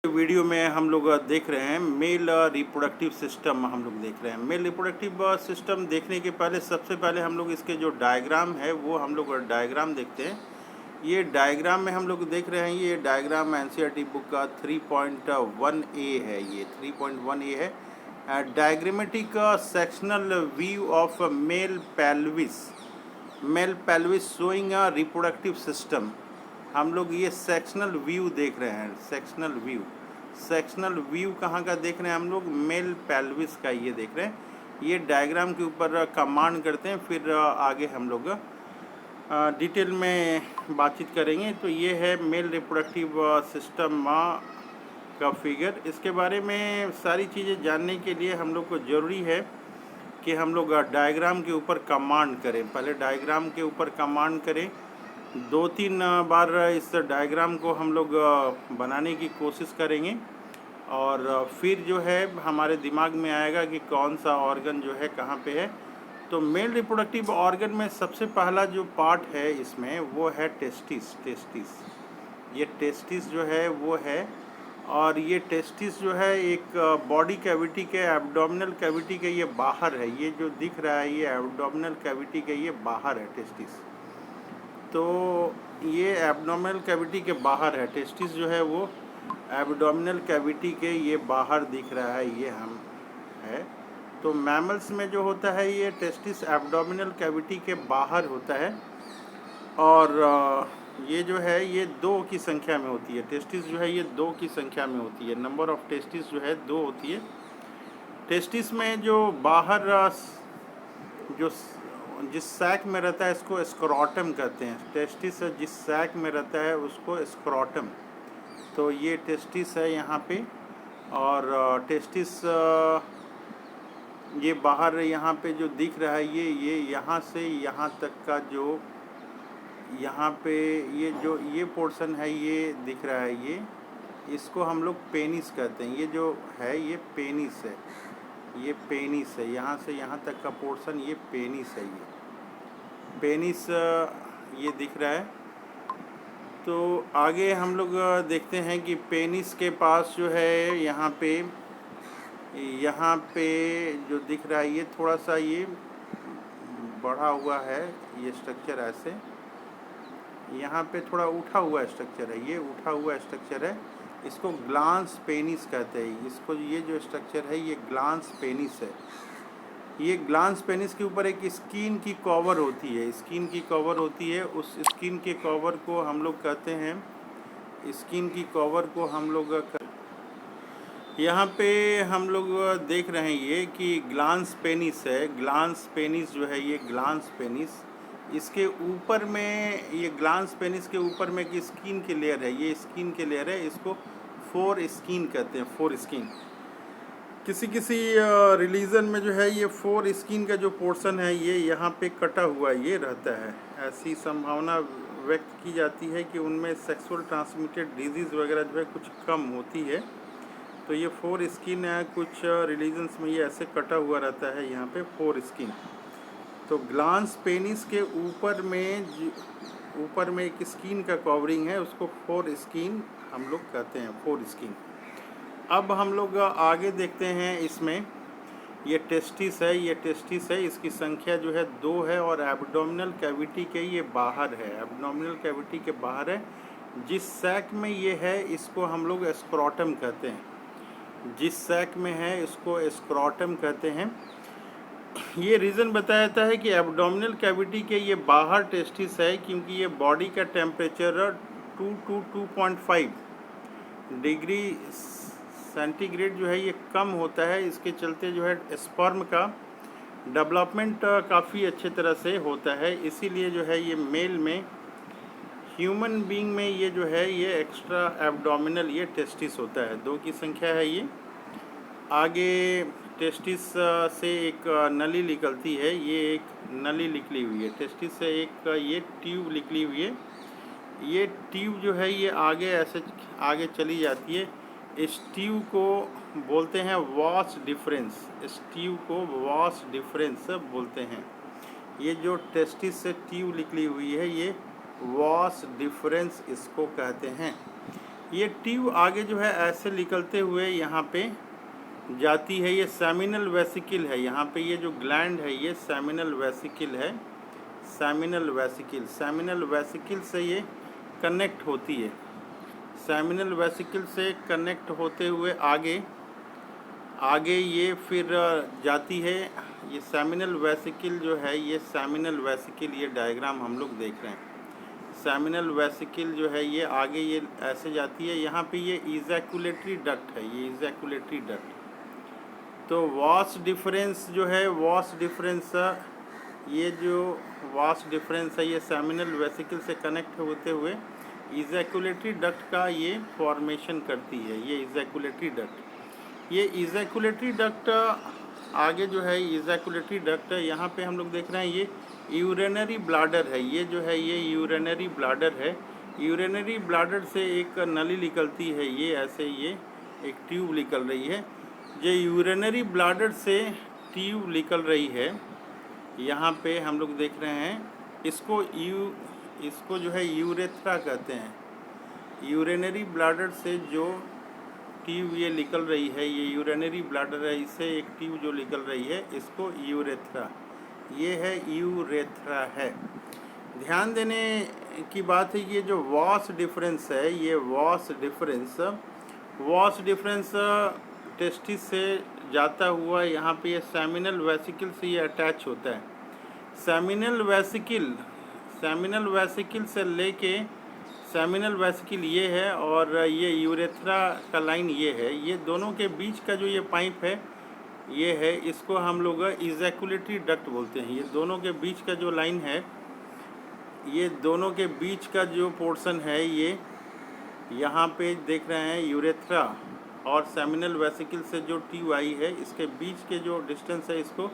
Video में हम लोग देख रहे हैं मेल रिप्रोडक्टिव सिस्टम हम लोग देख रहे हैं। मेल रिप्रोडक्टिव सिस्टम देखने के पहले सबसे पहले हम लोग इसके जो डायग्राम है वो हम लोग डायग्राम देखते हैं। ये डायग्राम में हम लोग देख रहे हैं, ये डायग्राम एनसीईआरटी बुक का 3.1A है। ये 3.1A है। Diagrammatic sectional view of male pelvis showing a reproductive system. हम लोग ये सेक्शनल व्यू देख रहे हैं। सेक्शनल व्यू कहाँ का देख रहे हैं हम लोग? मेल पेल्विस का ये देख रहे हैं। ये डायग्राम के ऊपर कमांड करते हैं, फिर आगे हम लोग डिटेल में बातचीत करेंगे। तो ये है मेल रिप्रोडक्टिव सिस्टम का फिगर। इसके बारे में सारी चीज़ें जानने के लिए हम लोग को ज़रूरी है कि हम लोग डायग्राम के ऊपर कमांड करें। पहले डायग्राम के ऊपर कमांड करें, 2-3 बार इस डायग्राम को हम लोग बनाने की कोशिश करेंगे और फिर जो है हमारे दिमाग में आएगा कि कौन सा ऑर्गन जो है कहाँ पे है। तो मेल रिप्रोडक्टिव ऑर्गन में सबसे पहला जो पार्ट है इसमें वो है टेस्टिस। ये टेस्टिस जो है वो है, और ये टेस्टिस जो है एक बॉडी कैविटी के एब्डोमिनल कैविटी के ये बाहर है। ये जो दिख रहा है ये एब्डोमिनल कैविटी के ये बाहर है टेस्टिस। तो ये एब्डोमिनल कैविटी के बाहर है। टेस्टिस जो है वो एब्डोमिनल कैविटी के ये बाहर दिख रहा है, ये हम है। तो मैमल्स में जो होता है ये टेस्टिस एब्डोमिनल कैविटी के बाहर होता है, और ये जो है ये 2 की संख्या में होती है। टेस्टिस जो है ये 2 की संख्या में होती है। नंबर ऑफ टेस्टिस जो है 2 होती है। टेस्टिस में जो बाहर जो जिस सैक में रहता है इसको स्क्रोटम कहते हैं। टेस्टिस जिस सैक में रहता है उसको स्क्रोटम। तो ये टेस्टिस है यहाँ पे, और टेस्टिस ये बाहर यहाँ पे जो दिख रहा है ये यहाँ से यहाँ तक का जो यहाँ पे ये पोर्शन है ये दिख रहा है, ये इसको हम लोग पेनिस कहते हैं। ये जो है ये पेनिस है, ये पेनिस है। यहाँ से यहाँ तक का पोर्शन ये पेनिस है। ये पेनिस ये दिख रहा है। तो आगे हम लोग देखते हैं कि पेनिस के पास जो है यहाँ पे जो दिख रहा है ये थोड़ा सा ये बढ़ा हुआ है। ये स्ट्रक्चर ऐसे यहाँ पे थोड़ा उठा हुआ स्ट्रक्चर है, ये उठा हुआ स्ट्रक्चर है। इसको ग्लांस पेनिस कहते हैं। इसको ये जो स्ट्रक्चर है ये ग्लांस पेनिस है। ये ग्लांस पेनिस के ऊपर एक स्किन की कवर होती है। स्किन की कवर होती है, उस स्किन के कवर को हम लोग कहते हैं, स्किन की कवर को हम लोग यहाँ पे हम लोग देख रहे हैं ये कि ग्लांस पेनिस है। ग्लांस पेनिस जो है ये ग्लांस पेनिस, इसके ऊपर में ये ग्लांस पेनिस के ऊपर में एक स्किन की लेयर है। ये स्किन की लेयर है, इसको फोर स्किन कहते हैं। फोर स्किन किसी रिलीजन में जो है ये फोर स्किन का जो पोर्शन है ये यहाँ पे कटा हुआ ये रहता है। ऐसी संभावना व्यक्त की जाती है कि उनमें सेक्सुअल ट्रांसमिटेड डिजीज़ वगैरह जो है कुछ कम होती है। तो ये फोर स्किन है, कुछ रिलीजन्स में ये ऐसे कटा हुआ रहता है यहाँ पे फोर स्किन। तो ग्लांस पेनिस के ऊपर में एक स्किन का कवरिंग है, उसको फोर स्किन हम लोग कहते हैं, फोर स्किन। अब हम लोग आगे देखते हैं। इसमें ये टेस्टिस है, ये टेस्टिस है, इसकी संख्या जो है 2 है, और एब्डोमिनल कैविटी के ये बाहर है। एब्डोमिनल कैविटी के बाहर है। जिस सैक में ये है इसको हम लोग स्क्रोटम कहते हैं। जिस सैक में है इसको स्क्रोटम कहते हैं। ये रीज़न बताया जाता है कि एब्डोमिनल कैविटी के ये बाहर टेस्टिस है, क्योंकि ये बॉडी का टेम्परेचर 2 to 2.5 डिग्री सेंटीग्रेड जो है ये कम होता है। इसके चलते जो है स्पर्म का डेवलपमेंट काफ़ी अच्छे तरह से होता है। इसीलिए जो है ये मेल में, ह्यूमन बीइंग में ये जो है ये एक्स्ट्रा एब्डोमिनल ये टेस्टिस होता है। 2 की संख्या है ये। आगे टेस्टिस से एक नली निकलती है, ये एक नली निकली हुई है। टेस्टिस से एक ये ट्यूब निकली हुई है। ये ट्यूब जो है ये आगे ऐसे आगे चली जाती है। इस ट्यूब को बोलते हैं वॉस डिफरेंस। इस ट्यूब को वॉस डिफरेंस बोलते हैं। ये जो टेस्टिस से ट्यूब निकली हुई है ये वॉस डिफरेंस इसको कहते हैं। ये ट्यूब आगे जो है ऐसे निकलते हुए यहाँ पे जाती है। ये सेमिनल वेसिकल है। यहाँ पे ये जो ग्लैंड है ये सेमिनल वेसिकल है। सेमिनल वेसिकल से ये कनेक्ट होती है। सेमिनल वेसिकल से कनेक्ट होते हुए आगे ये फिर जाती है। ये सेमिनल वेसिकल जो है ये सेमिनल वेसिकल, ये डायग्राम हम लोग देख रहे हैं। सेमिनल वेसिकल जो है ये आगे ये ऐसे जाती है। यहाँ पे ये इजैकुलेटरी डक्ट है, ये इजैकुलेटरी डक्ट। तो वॉस डिफरेंस जो है, वॉस डिफरेंस, ये जो वॉस डिफरेंस है ये सेमिनल वेसिकल से कनेक्ट होते हुए इजैकुलेटरी डक्ट का ये फॉर्मेशन करती है। ये इजैकुलेटरी डक्ट, ये इजैकुलेटरी डक्ट आगे जो है इजैकुलेटरी डक्ट, यहाँ पे हम लोग देख रहे हैं ये यूरिनरी ब्लाडर है। ये जो है ये यूरिनरी ब्लाडर है। यूरिनरी ब्लाडर से एक नली निकलती है, ये ऐसे ये एक ट्यूब निकल रही है। ये यूरिनरी ब्लाडर से ट्यूब निकल रही है। यहाँ पे हम लोग देख रहे हैं इसको जो है यूरेथ्रा कहते हैं। यूरिनरी ब्लाडर से जो ट्यूब ये निकल रही है, ये यूरिनरी ब्लाडर है, इससे एक ट्यूब जो निकल रही है इसको यूरेथ्रा, ये है यूरेथ्रा है। ध्यान देने की बात है ये जो वॉस डिफरेंस है, ये वॉस डिफरेंस टेस्टिस से जाता हुआ यहाँ पे ये सेमिनल वेसिकल से ये अटैच होता है। सेमिनल वेसिकल से लेके सेमिनल वेसिकल ये है और ये यूरेथ्रा का लाइन ये है। ये दोनों के बीच का जो ये पाइप है ये है, इसको हम लोग इजैकुलेटरी डक्ट बोलते हैं। ये दोनों के बीच का जो लाइन है, ये दोनों के बीच का जो पोर्शन है ये यहाँ पे देख रहे हैं यूरेथ्रा और सेमिनल वेसिकल से जो ट्यूब आई है इसके बीच के जो डिस्टेंस है इसको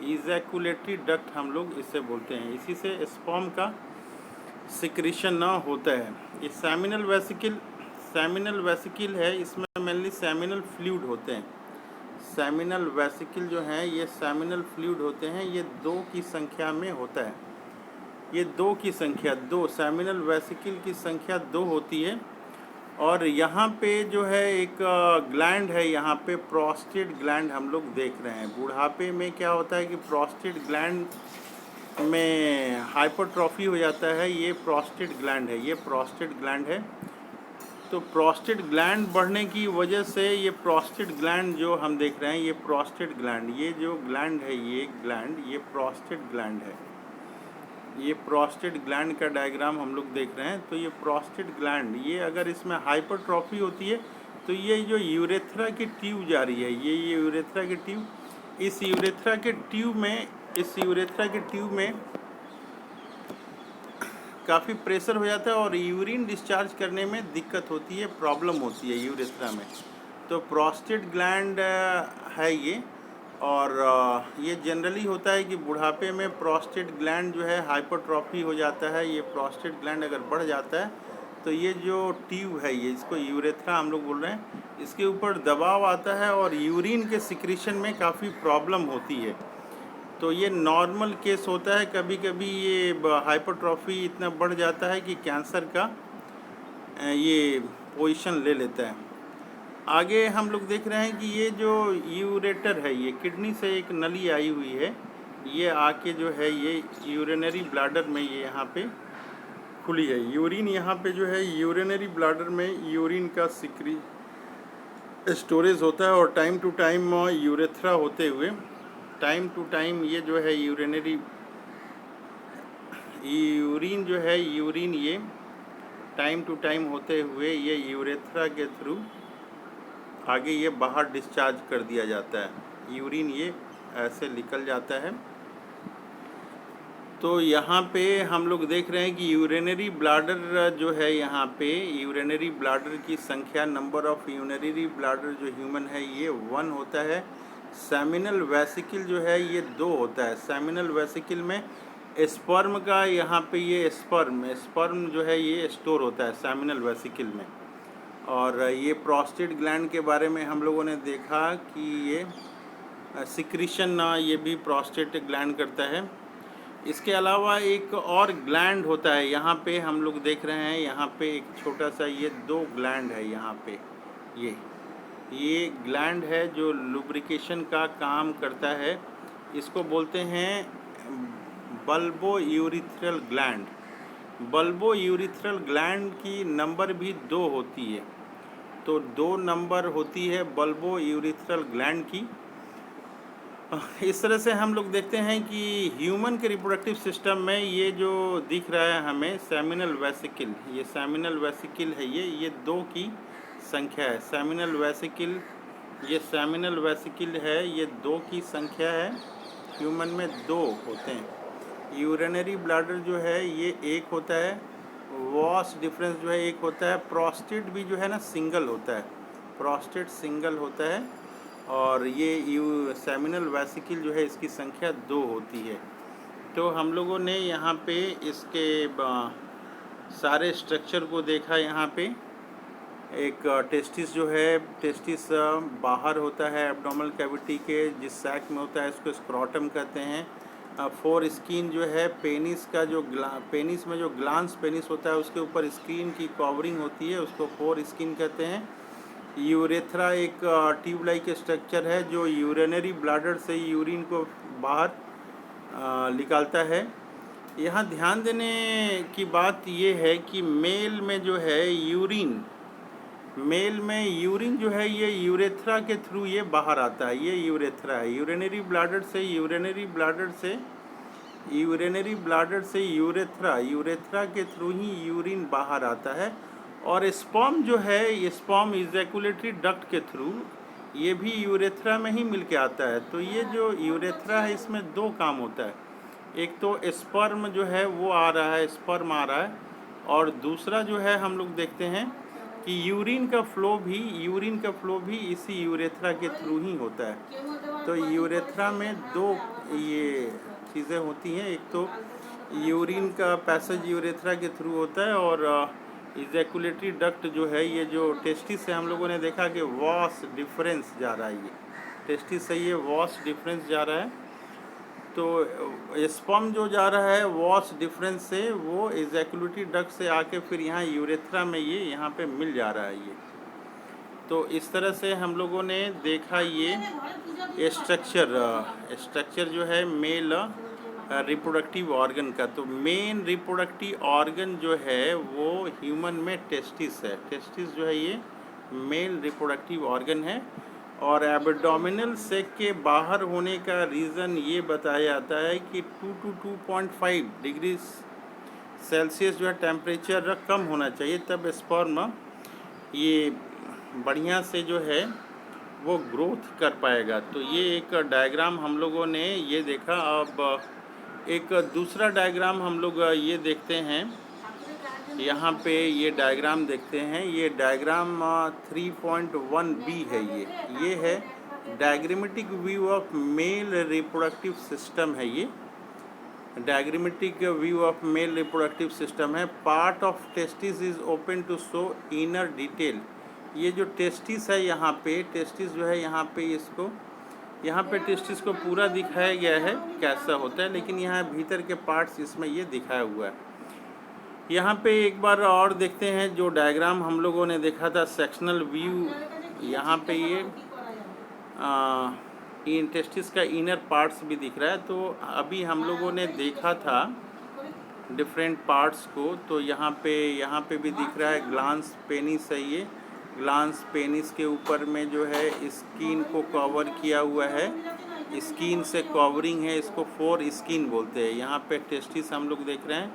इजैकुलेटरी डक्ट हम लोग इससे बोलते हैं। इसी से स्पर्म का सिक्रीशन ना होता है। ये सेमिनल वेसिकल है, इसमें मेनली सेमिनल फ्लूइड होते हैं। सेमिनल वेसिकल जो हैं ये सेमिनल फ्लूइड होते हैं। ये 2 की संख्या में होता है। ये 2 की संख्या 2, सेमिनल वेसिकल की संख्या 2 होती है। और यहाँ पे जो है एक ग्लैंड है, यहाँ पे प्रोस्टेट ग्लैंड हम लोग देख रहे हैं। बुढ़ापे में क्या होता है कि प्रोस्टेट ग्लैंड में हाइपरट्रॉफी हो जाता है। ये प्रोस्टेट ग्लैंड है, ये प्रोस्टेट ग्लैंड है। तो प्रोस्टेट ग्लैंड बढ़ने की वजह से ये प्रोस्टेट ग्लैंड जो हम देख रहे हैं ये प्रोस्टेट ग्लैंड, ये जो ग्लैंड है ये ग्लैंड, ये प्रोस्टेट ग्लैंड है। ये प्रोस्टेट ग्लैंड का डायग्राम हम लोग देख रहे हैं। तो ये प्रोस्टेट ग्लैंड, ये अगर इसमें हाइपरट्रॉफी होती है तो ये जो यूरेथ्रा की ट्यूब जा रही है, ये यूरेथ्रा की ट्यूब, इस यूरेथ्रा के ट्यूब में काफ़ी प्रेशर हो जाता है और यूरिन डिस्चार्ज करने में दिक्कत होती है, प्रॉब्लम होती है यूरेथ्रा में। तो प्रोस्टेट ग्लैंड है ये। और ये जनरली होता है कि बुढ़ापे में प्रोस्टेट ग्लैंड जो है हाइपरट्रॉफी हो जाता है। ये प्रोस्टेट ग्लैंड अगर बढ़ जाता है तो ये जो ट्यूब है, ये इसको यूरेथ्रा हम लोग बोल रहे हैं, इसके ऊपर दबाव आता है और यूरिन के सिक्रीशन में काफ़ी प्रॉब्लम होती है। तो ये नॉर्मल केस होता है। कभी कभी ये हाइपरट्रॉफी इतना बढ़ जाता है कि कैंसर का ये पोजीशन ले लेता है। आगे हम लोग देख रहे हैं कि ये जो यूरेटर है, ये किडनी से एक नली आई हुई है, ये आके जो है ये यूरिनरी ब्लैडर में ये यहाँ पे खुली है। यूरिन यहाँ पे जो है यूरिनरी ब्लैडर में यूरिन का स्टोरेज होता है और टाइम टू टाइम यूरेथ्रा होते हुए टाइम टू टाइम ये जो है यूरिन जो है यूरिन ये टाइम टू टाइम होते हुए ये यूरेथ्रा के थ्रू आगे ये बाहर डिस्चार्ज कर दिया जाता है। यूरिन ये ऐसे निकल जाता है। तो यहाँ पे हम लोग देख रहे हैं कि यूरिनरी ब्लैडर जो है, यहाँ पे यूरिनरी ब्लैडर की संख्या, नंबर ऑफ यूरिनरी ब्लैडर जो ह्यूमन है ये 1 होता है। सेमिनल वेसिकल जो है ये 2 होता है। सेमिनल वेसिकल में स्पर्म का, यहाँ पे ये स्पर्म जो है ये स्टोर होता है सेमिनल वेसिकल में। और ये प्रोस्टेट ग्लैंड के बारे में हम लोगों ने देखा कि ये सिक्रीशन ये भी प्रोस्टेट ग्लैंड करता है। इसके अलावा एक और ग्लैंड होता है, यहाँ पे हम लोग देख रहे हैं, यहाँ पे एक छोटा सा ये 2 ग्लैंड है यहाँ पे। ये ग्लैंड है जो लुब्रिकेशन का काम करता है। इसको बोलते हैं bulbo urethral gland. Bulbo urethral gland की नंबर भी 2 होती है, तो 2 नंबर होती है बल्बो यूरिथ्रल ग्लैंड की। इस तरह से हम लोग देखते हैं कि ह्यूमन के रिप्रोडक्टिव सिस्टम में ये जो दिख रहा है हमें सेमिनल वेसिकल, ये सेमिनल वेसिकल है, ये 2 की संख्या है। सेमिनल वेसिकल, ये सेमिनल वेसिकल है, ये 2 की संख्या है। ह्यूमन में 2 होते हैं। यूरिनरी ब्लैडर जो है ये 1 होता है। वॉस डिफरेंस जो है 1 होता है। प्रोस्टेट भी जो है ना सिंगल होता है, प्रोस्टेट सिंगल होता है। और ये सेमिनल वेसिकल जो है इसकी संख्या 2 होती है। तो हम लोगों ने यहाँ पे इसके सारे स्ट्रक्चर को देखा। यहाँ पे एक टेस्टिस जो है, टेस्टिस बाहर होता है एब्डोमिनल कैविटी के, जिस सैक में होता है इसको स्क्रोटम कहते हैं। फोर स्किन जो है, पेनिस का जो पेनिस में जो ग्लांस पेनिस होता है उसके ऊपर स्किन की कवरिंग होती है, उसको फोर स्किन कहते हैं। यूरेथ्रा एक ट्यूब लाइक स्ट्रक्चर है जो यूरिनरी ब्लैडर से यूरिन को बाहर निकालता है। यहाँ ध्यान देने की बात ये है कि मेल में जो है यूरिन, मेल में यूरिन जो है ये यूरेथ्रा के थ्रू ये बाहर आता है। ये यूरेथ्रा है, यूरिनरी ब्लैडर से यूरेथ्रा, यूरेथ्रा के थ्रू ही यूरिन बाहर आता है। और स्पर्म जो है, ये स्पर्म इजैकुलेटरी डक्ट के थ्रू ये भी यूरेथ्रा में ही मिल के आता है। तो ये जो यूरेथ्रा है इसमें 2 काम होता है। एक तो स्पर्म जो है वो आ रहा है, स्पर्म आ रहा है, और दूसरा जो है हम लोग देखते हैं कि यूरिन का फ्लो भी इसी यूरेथ्रा के थ्रू ही होता है। तो यूरेथ्रा में 2 ये चीज़ें होती हैं। एक तो यूरिन का पैसेज यूरेथ्रा के थ्रू होता है, और इजैकुलेटरी डक्ट जो है, ये जो टेस्टिस से हम लोगों ने देखा कि वॉस डिफरेंस जा रहा है, ये टेस्टिस से ये वॉस डिफरेंस जा रहा है। तो स्पर्म जो जा रहा है वॉस डिफरेंस से, वो इजैकुलेटरी डक्ट से आके फिर यहाँ यूरेथ्रा में ये यहाँ पे मिल जा रहा है ये। तो इस तरह से हम लोगों ने देखा ये स्ट्रक्चर जो है मेल रिप्रोडक्टिव ऑर्गन का। तो मेन रिप्रोडक्टिव ऑर्गन जो है वो ह्यूमन में टेस्टिस है। टेस्टिस जो है ये मेल रिप्रोडक्टिव ऑर्गन है। और एब्डोमिनल सेक के बाहर होने का रीज़न ये बताया जाता है कि 2 to 2.5 डिग्री सेल्सियस जो है टेम्परेचर कम होना चाहिए, तब स्पर्म ये बढ़िया से जो है वो ग्रोथ कर पाएगा। तो ये एक डायग्राम हम लोगों ने ये देखा। अब एक दूसरा डायग्राम हम लोग ये देखते हैं, यहाँ पे ये डायग्राम देखते हैं। ये डायग्राम 3.1b है। ये है diagrammatic view of male reproductive system है। ये diagrammatic view of male reproductive system है। Part of testis is open to show inner detail. ये जो टेस्टिस है, यहाँ पे टेस्टिस जो है, यहाँ पे इसको यहाँ पे टेस्टिस को पूरा दिखाया गया है कैसा होता है, लेकिन यहाँ भीतर के पार्ट्स इसमें ये दिखाया हुआ है। यहाँ पे एक बार और देखते हैं जो डायग्राम हम लोगों ने देखा था सेक्शनल व्यू। यहाँ पे ये इन टेस्टिस का इनर पार्ट्स भी दिख रहा है। तो अभी हम लोगों ने देखा था डिफरेंट पार्ट्स को, तो यहाँ पे भी दिख रहा है ग्लांस पेनिस है। ये ग्लांस पेनिस के ऊपर में जो है स्किन को कवर किया हुआ है, स्किन से कवरिंग है, इसको 4 स्किन बोलते हैं। यहाँ पे टेस्टिस हम लोग देख रहे हैं,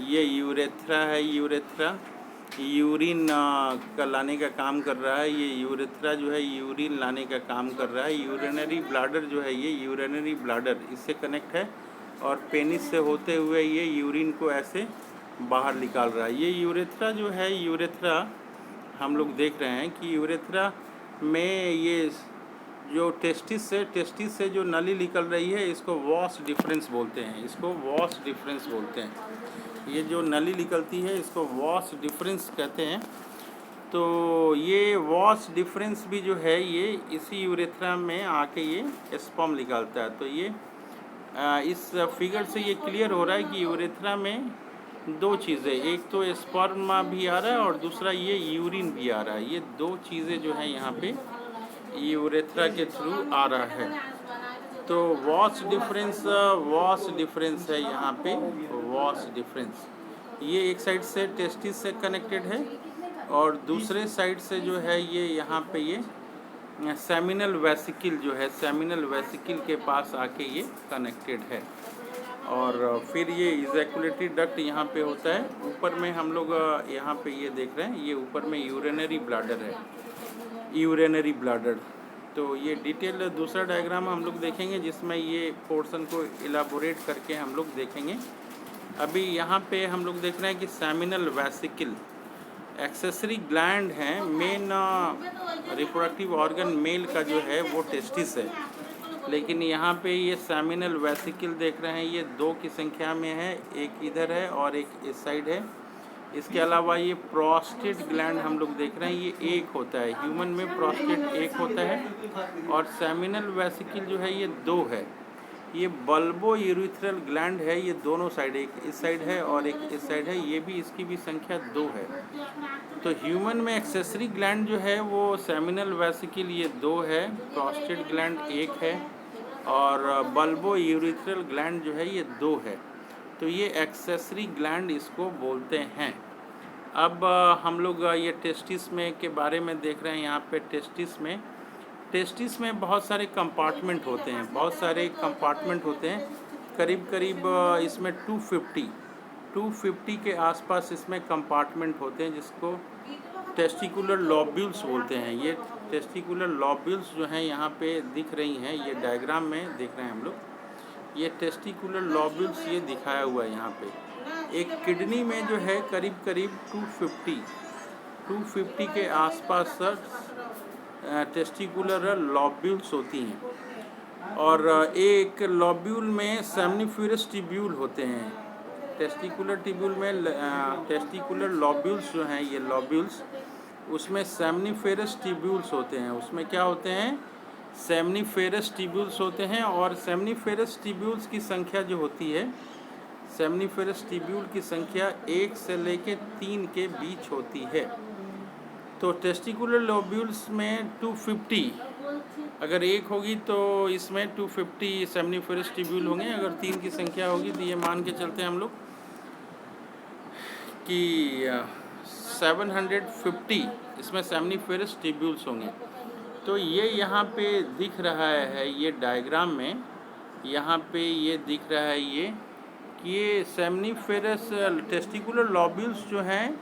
ये यूरेथ्रा है। यूरेथ्रा यूरिन का लाने का काम कर रहा है। ये यूरेथ्रा जो है यूरिन लाने का काम कर रहा है। यूरिनरी ब्लैडर जो है, ये यूरिनरी ब्लैडर इससे कनेक्ट है, और पेनिस से होते हुए ये यूरिन को ऐसे बाहर निकाल रहा है। ये यूरेथ्रा जो है, यूरेथ्रा हम लोग देख रहे हैं कि यूरेथ्रा में ये जो टेस्टिस से जो नली निकल रही है, इसको वॉस डिफरेंस बोलते हैं। इसको वॉस डिफरेंस बोलते हैं। ये जो नली निकलती है इसको वॉस डिफरेंस कहते हैं। तो ये वॉस डिफरेंस भी जो है ये इसी यूरेथ्रा में आके ये स्पर्म निकालता है। तो ये इस फिगर से ये क्लियर हो रहा है कि यूरेथ्रा में दो चीज़ें, एक तो स्पर्म भी आ रहा है और दूसरा ये यूरिन भी आ रहा है। ये दो चीज़ें जो है यहाँ पे यूरेथ्रा के थ्रू आ रहा है। तो वॉस डिफरेंस है यहाँ पे, वॉस डिफरेंस। ये एक साइड से टेस्टिस से कनेक्टेड है और दूसरे साइड से जो है ये यहाँ पे ये सेमिनल वेसिकल जो है, सेमिनल वेसिकल के पास आके ये कनेक्टेड है। और फिर ये इजैकुलेटरी डक्ट यहाँ पे होता है। ऊपर में हम लोग यहाँ पे ये देख रहे हैं, ये ऊपर में यूरिनरी ब्लैडर है, यूरिनरी ब्लैडर। तो ये डिटेल दूसरा डायग्राम हम लोग देखेंगे जिसमें ये पोर्शन को इलाबोरेट करके हम लोग देखेंगे। अभी यहाँ पे हम लोग देख रहे हैं कि सेमिनल वेसिकल एक्सेसरी ग्लैंड है। मेन रिप्रोडक्टिव ऑर्गन मेल का जो है वो टेस्टिस है, लेकिन यहाँ पे ये सेमिनल वेसिकल देख रहे हैं, ये दो की संख्या में है, एक इधर है और एक इस साइड है। इसके अलावा ये प्रोस्टेट ग्लैंड हम लोग देख रहे हैं, ये एक होता है, ह्यूमन में प्रोस्टेट एक होता है और सेमिनल वेसिकल जो है ये दो है। ये बल्बो यूरिथ्रल ग्लैंड है, ये दोनों साइड, एक इस साइड है और एक इस साइड है, ये भी इसकी भी संख्या दो है। तो ह्यूमन में एक्सेसरी ग्लैंड जो है वो सेमिनल वेसिकल ये दो है, प्रोस्टेट ग्लैंड एक है और बल्बो यूरिथ्रल ग्लैंड जो है ये दो है। तो ये एक्सेसरी ग्लैंड इसको बोलते हैं। अब हम लोग ये टेस्टिस में के बारे में देख रहे हैं। यहाँ पे टेस्टिस में बहुत सारे कंपार्टमेंट होते हैं, बहुत सारे कंपार्टमेंट होते हैं। करीब करीब इसमें 250 के आसपास इसमें कंपार्टमेंट होते हैं, जिसको टेस्टिकुलर लॉब्यूल्स बोलते हैं। ये टेस्टिकुलर लॉब्यूल्स जो हैं यहाँ पे दिख रही हैं, ये डायग्राम में देख रहे हैं हम लोग। ये टेस्टिकुलर लॉब्यूल्स ये दिखाया हुआ है यहाँ पे। एक किडनी में जो है करीब करीब 250 के आसपास टेस्टिकुलर लॉब्यूल्स होती हैं और एक लॉब्यूल में सेमनीफेरस ट्यूब्यूल होते हैं। टेस्टिकुलर ट्यूब्यूल में टेस्टिकुलर लॉब्यूल्स जो हैं, ये लॉब्यूल्स, उसमें सेमनीफेरस ट्यूब्यूल्स होते हैं। उसमें क्या होते हैं? सेमनीफेरस ट्यूब्यूल्स होते हैं और सेमनीफेरस ट्यूब्यूल्स की संख्या जो होती है, सेमनीफेरस ट्यूब्यूल की संख्या 1 से लेकर 3 के बीच होती है। तो टेस्टिकुलर लॉब्यूल्स में 250 अगर एक होगी तो इसमें 250 सेमनीफेरस ट्यूब्यूल होंगे। अगर 3 की संख्या होगी तो ये मान के चलते हैं हम लोग कि 750 इसमें सेमनीफेरस ट्यूब्यूल्स होंगे। तो ये यहाँ पे दिख रहा है, ये डायग्राम में यहाँ पे ये दिख रहा है ये सेमनीफेरस टेस्टिकुलर लॉब्यूल्स जो हैं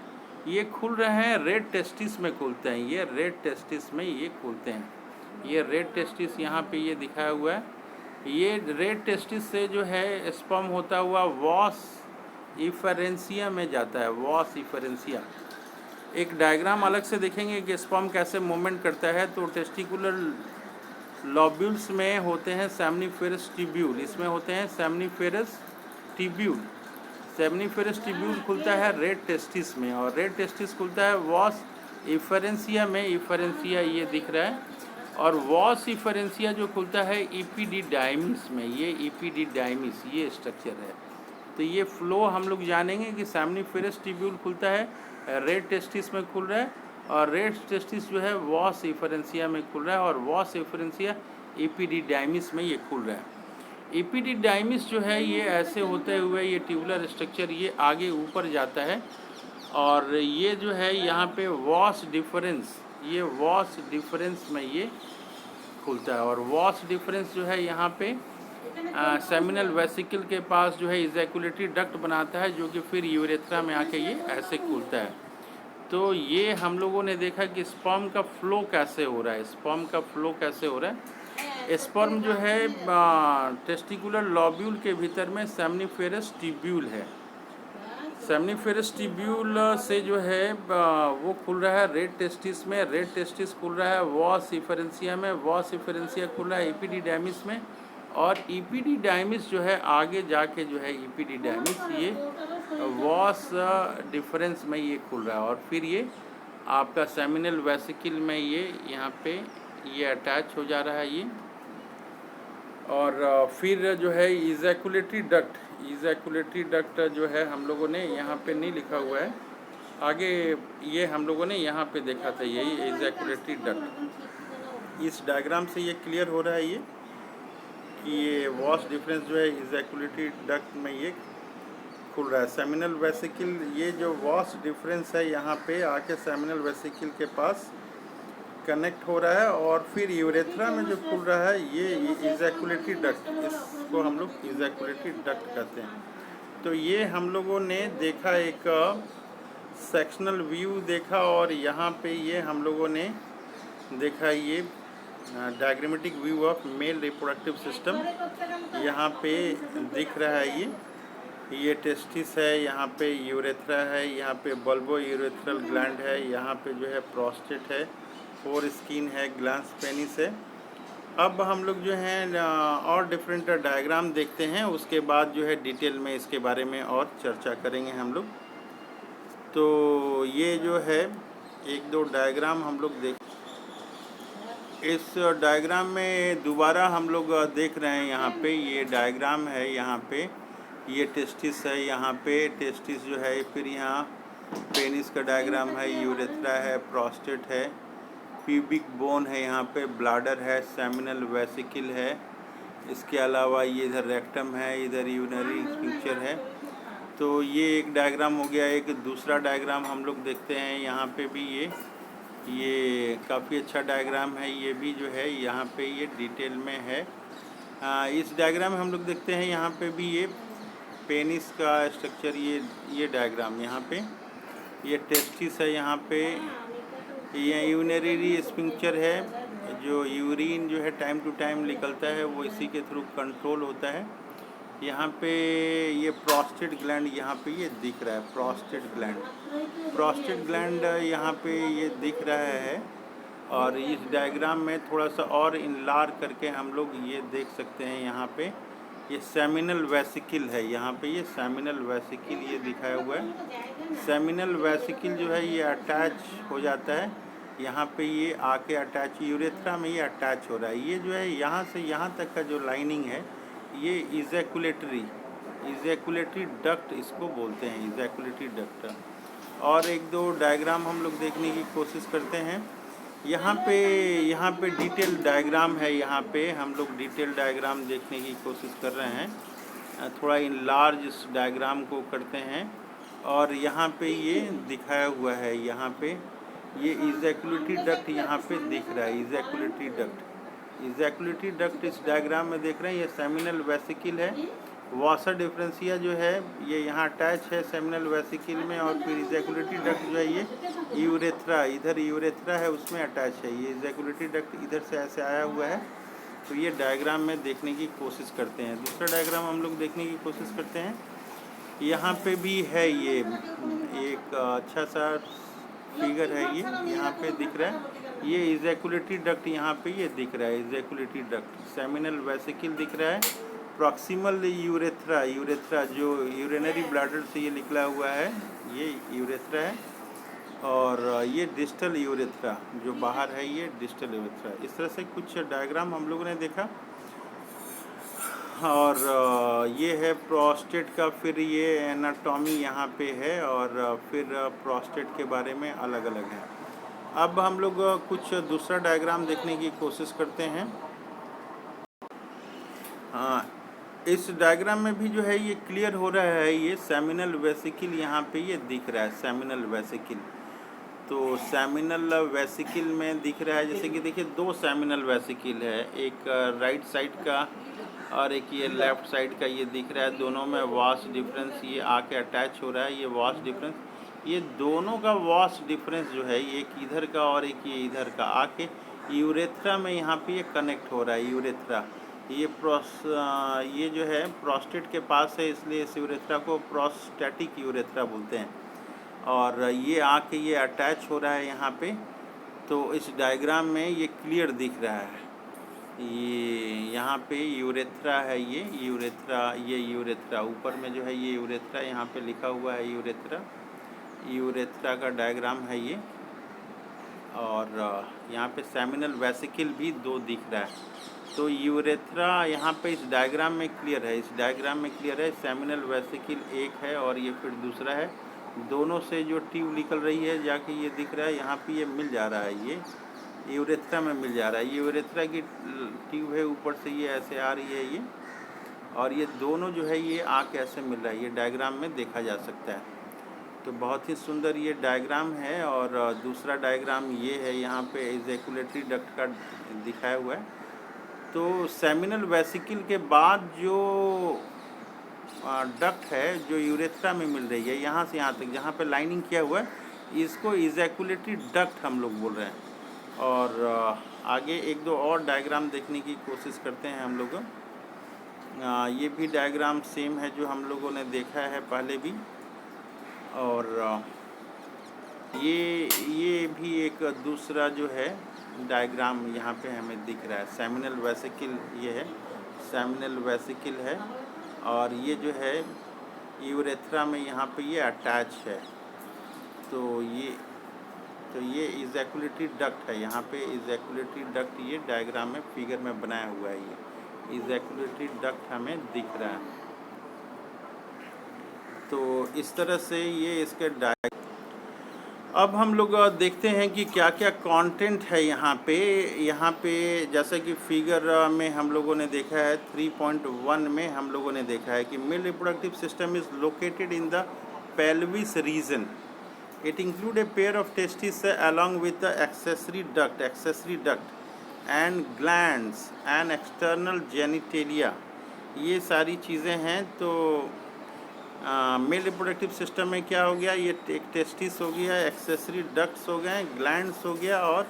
ये खुल रहे हैं, रेड टेस्टिस में खुलते हैं। ये रेड टेस्टिस में ये खुलते हैं। ये रेड टेस्टिस यहाँ पे ये दिखाया हुआ है। ये रेड टेस्टिस से जो है स्पर्म होता हुआ वॉस इफरेंसिया में जाता है। वॉस इफरेंसिया एक डायग्राम अलग से देखेंगे कि स्पर्म कैसे मूवमेंट करता है। तो टेस्टिकुलर लॉब्यूल्स में होते हैं सेमनीफेरस ट्यूब्यूल, इसमें होते हैं सेमनीफेरस ट्यूब्यूल। सेमनीफेरस ट्यूब्यूल खुलता है रेड टेस्टिस में और रेड टेस्टिस खुलता है वॉस इफरेंसिया में। इफरेंसिया ये दिख रहा है और वॉस इफरेंसिया जो खुलता है इपीडिडाइमिस में। ये इपीडिडाइमिस ये स्ट्रक्चर है। तो ये फ्लो हम लोग जानेंगे कि सेमनीफेरस ट्यूब्यूल खुलता है, रेड टेस्टिस में खुल रहा है और रेड टेस्टिस जो है वॉस इफरेंसिया में खुल रहा है और वॉस इफरेंसिया इपीडिडाइमिस में ये खुल रहा है। इपीडिडाइमिस जो है ये ऐसे होते हुए ये ट्यूबुलर स्ट्रक्चर ये आगे ऊपर जाता है और ये जो है यहाँ पे वॉस डिफरेंस, ये वॉस डिफरेंस में ये खुलता है और वॉस डिफरेंस जो है यहाँ पे सेमिनल वेसिकल के पास जो है इजैकुलेटरी डक्ट बनाता है, जो कि फिर यूरेथ्रा में आके ये ऐसे खुलता है। तो ये हम लोगों ने देखा कि स्पर्म का फ्लो कैसे हो रहा है। स्पर्म का फ्लो कैसे हो रहा है? स्पर्म जो है टेस्टिकुलर लॉब्यूल के भीतर में सेमनीफेरस ट्यूब्यूल है। सेमनीफेरस ट्यूब्यूल से जो है वो खुल रहा है रेड टेस्टिस में। रेड टेस्टिस खुल रहा है वॉस इफरेंसिया में। वॉस इफरेंसिया खुल रहा है इपीडिडाइमिस में और इपीडिडाइमिस जो है आगे जाके जो है इपीडिडाइमिस ये वॉस डिफरेंस में ये खुल रहा है और फिर ये आपका सेमिनल वेसिकल में ये यहाँ पे ये अटैच हो जा रहा है ये। और फिर जो है इजैकुलेटरी डक्ट जो है हम लोगों ने यहाँ पे नहीं लिखा हुआ है, आगे ये हम लोगों ने यहाँ पे देखा था, यही इजैकुलेटरी डक्ट। इस डायग्राम से ये क्लियर हो रहा है ये कि ये वॉश डिफरेंस जो है इजैकुलेटरी डक्ट में ये खुल रहा है। सेमिनल वेसिकल, ये जो वॉश डिफरेंस है यहाँ पे आके सेमिनल वेसिकल के पास कनेक्ट हो रहा है और फिर यूरेथ्रा में जो खुल रहा है ये इजैकुलेटरी डक्ट, इसको हम लोग इजैकुलेटरी डक्ट कहते हैं। तो ये हम लोगों ने देखा, एक सेक्शनल व्यू देखा, और यहाँ पे ये हम लोगों ने देखा ये diagrammatic view of male reproductive system. यहाँ पे दिख रहा है ये टेस्टिस है, यहाँ पे यूरेथ्रा है, यहाँ पे बल्बो यूरेथ्रल ग्लैंड है, यहाँ पे जो है प्रोस्टेट है, फोर स्किन है, ग्लैंस पेनिस है। अब हम लोग जो हैं और डिफरेंट डायग्राम देखते हैं, उसके बाद जो है डिटेल में इसके बारे में और चर्चा करेंगे हम लोग। तो ये जो है एक दो डायग्राम हम लोग देख, इस डायग्राम में दोबारा हम लोग देख रहे हैं, यहाँ पे ये डायग्राम है, यहाँ पे ये टेस्टिस है, यहाँ पे टेस्टिस जो है, फिर यहाँ पेनिस का डायग्राम है, यूरेथ्रा है, प्रोस्टेट है, प्यूबिक बोन है, यहाँ पे ब्लाडर है, सेमिनल वेसिकल है, इसके अलावा ये इधर रेक्टम है, इधर यूरिनरी स्फिंक्टर है। तो ये एक डायग्राम हो गया। एक दूसरा डायग्राम हम लोग देखते हैं, यहाँ पे भी ये काफ़ी अच्छा डायग्राम है, ये भी जो है यहाँ पे ये डिटेल में है। इस डायग्राम में हम लोग देखते हैं, यहाँ पे भी ये पेनिस का स्ट्रक्चर, ये डायग्राम, यहाँ पे ये टेस्टिस है, यहाँ पे ये यूरिनरी स्फिंक्टर है, जो यूरिन जो है टाइम टू टाइम निकलता है वो इसी के थ्रू कंट्रोल होता है। यहाँ पे ये प्रोस्टेट ग्लैंड यहाँ पे ये दिख रहा है, प्रोस्टेट ग्लैंड यहाँ पे ये दिख रहा है। और इस डायग्राम में थोड़ा सा और इनलार करके हम लोग ये देख सकते हैं, यहाँ पे ये सेमिनल वेसिकल है, यहाँ पे ये सेमिनल वेसिकल ये दिखाया हुआ है। सेमिनल वेसिकल जो है ये अटैच हो जाता है, यहाँ पे ये आके अटैच, यूरेथ्रा में ये अटैच हो रहा है। ये जो है यहाँ से यहाँ तक का जो लाइनिंग है ये इजैकुलेटरी डक्ट इसको बोलते हैं, इजैकुलेटरी डक्ट। और एक दो डायग्राम हम लोग देखने की कोशिश करते हैं। यहाँ पे डिटेल डायग्राम है, यहाँ पे हम लोग डिटेल डायग्राम देखने की कोशिश कर रहे हैं। थोड़ा इन लार्ज इस डायग्राम को करते हैं, और यहाँ पे ये दिखाया हुआ है, यहाँ पे ये इजैकुलेटरी डक्ट यहाँ पे दिख रहा है, इजैकुलेटरी डक्ट इस डायग्राम में देख रहे हैं। ये सेमिनल वेसिकल है, वासर डिफरेंशिया जो है ये यहाँ अटैच है सेमिनल वेसिकल में, और फिर इजैकुलेटरी डक्ट जो है ये यूरेथ्रा, इधर यूरेथ्रा है उसमें अटैच है। ये इजैकुलेटरी डक्ट इधर से ऐसे आया हुआ है। तो ये डायग्राम में देखने की कोशिश करते हैं। दूसरा डायग्राम हम लोग देखने की कोशिश करते हैं। यहाँ पे भी है ये एक अच्छा सा फिगर है, ये यहाँ पे दिख रहा है, ये इजैकुलेटरी डक्ट यहाँ पे ये दिख रहा है, इजैकुलेटरी डक्ट, सेमिनल वेसिकल दिख रहा है, प्रॉक्सिमल यूरेथ्रा जो यूरिनरी ब्लैडर से ये निकला हुआ है ये यूरेथ्रा है, और ये डिस्टल यूरेथ्रा जो बाहर है ये डिस्टल यूरेथ्रा। इस तरह से कुछ डायग्राम हम लोगों ने देखा। और ये है प्रोस्टेट का, फिर ये एनाटॉमी यहाँ पे है, और फिर प्रोस्टेट के बारे में अलग अलग है। अब हम लोग कुछ दूसरा डायग्राम देखने की कोशिश करते हैं। हाँ, इस डायग्राम में भी जो है ये क्लियर हो रहा है, ये सेमिनल वेसिकल यहाँ पे ये दिख रहा है, सेमिनल वेसिकल। तो सेमिनल वेसिकल में दिख रहा है, जैसे कि देखिए दो सेमिनल वेसिकल है, एक राइट साइड का और एक ये लेफ़्ट साइड का ये दिख रहा है। दोनों में वास डिफरेंस ये आके अटैच हो रहा है, ये वास डिफरेंस, ये दोनों का वास डिफरेंस जो है एक इधर का और एक ये इधर का आके यूरेथ्रा में यहाँ पे ये कनेक्ट हो रहा है। यूरेथ्रा ये जो है प्रोस्टेट के पास है, इसलिए इस यूरेथ्रा को प्रोस्टैटिक यूरेथ्रा बोलते हैं, और ये आके ये अटैच हो रहा है यहाँ पे। तो इस डायग्राम में ये क्लियर दिख रहा है, ये यहाँ पे यूरेथ्रा है, ये यूरेथ्रा ऊपर में जो है ये यूरेथ्रा, यहाँ पे लिखा हुआ है यूरेथ्रा का डायग्राम है ये। और यहाँ पे सेमिनल वेसिकल भी 2 दिख रहा है। तो यूरेथ्रा यहाँ पे इस डायग्राम में क्लियर है, इस डायग्राम में क्लियर है। सेमिनल वेसिकल एक है और ये फिर दूसरा है। दोनों से जो ट्यूब निकल रही है जाके ये दिख रहा है, यहाँ पे ये मिल जा रहा है, ये यूरेथ्रा में मिल जा रहा है। ये यूरेथ्रा की ट्यूब है, ऊपर से ये ऐसे आ रही है ये, और ये दोनों जो है ये आके ऐसे मिल रहा है, ये डायग्राम में देखा जा सकता है। तो बहुत ही सुंदर ये डायग्राम है। और दूसरा डायग्राम ये है, यहाँ पे इजैकुलेटरी डक्ट का दिखाया हुआ है। तो सेमिनल वेसिकल के बाद जो डक्ट है जो यूरेथ्रा में मिल रही है, यहाँ से यहाँ तक जहाँ पे लाइनिंग किया हुआ है, इसको इजैकुलेटरी डक्ट हम लोग बोल रहे हैं। और आगे एक दो और डायग्राम देखने की कोशिश करते हैं हम लोग। ये भी डायग्राम सेम है जो हम लोगों ने देखा है पहले भी। और ये भी एक दूसरा जो है डायग्राम यहाँ पे हमें दिख रहा है। सेमिनल वेसिकल ये है, सेमिनल वेसिकल है, और ये जो है यूरेथ्रा में यहाँ पे ये अटैच है। तो ये इजैकुलेटरी डक्ट है, यहाँ पे इजैकुलेटरी डक्ट ये डायग्राम में फिगर में बनाया हुआ है। ये इजैकुलेटरी डक्ट हमें दिख रहा है। तो इस तरह से ये इसके अब हम लोग देखते हैं कि क्या क्या कंटेंट है यहाँ पे जैसा कि फिगर में हम लोगों ने देखा है 3.1 में हम लोगों ने देखा है कि mail reproductive system is located in the pelvis region. It include a pair of testis along with the accessory duct and glands and external genitalia. ये सारी चीज़ें हैं। तो मेल रिप्रोडक्टिव सिस्टम में क्या हो गया, ये एक टेस्टिस हो गया, एक्सेसरी डक्ट्स हो गए, ग्लैंड्स हो गया और